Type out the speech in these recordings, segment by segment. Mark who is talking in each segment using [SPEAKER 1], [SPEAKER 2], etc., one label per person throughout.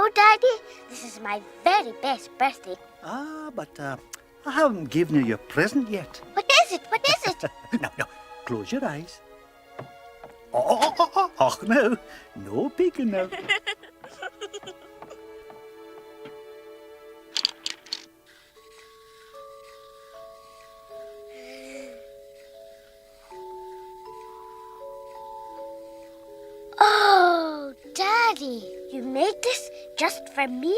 [SPEAKER 1] know, Daddy, this is my very best birthday.
[SPEAKER 2] Ah, but I haven't given you your present yet.
[SPEAKER 1] What is it? What is it?
[SPEAKER 2] No, close your eyes. Oh, no. No peeking now.
[SPEAKER 1] Oh, Daddy, you made this just for me?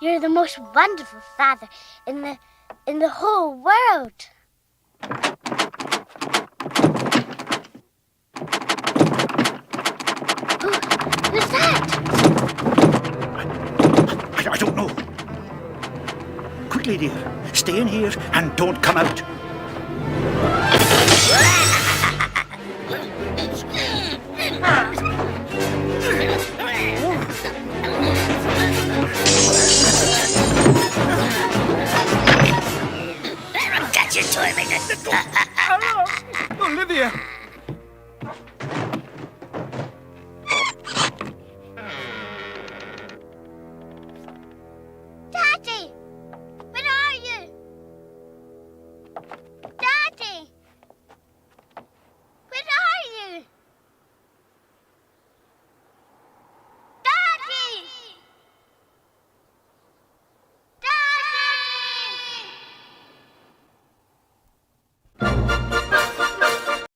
[SPEAKER 1] You're the most wonderful father in the whole world. Who's that?
[SPEAKER 2] I don't know. Quickly, dear. Stay in here and don't come out.
[SPEAKER 3] Got your toilet.
[SPEAKER 4] Olivia!
[SPEAKER 1] Daddy! Where are you? Daddy!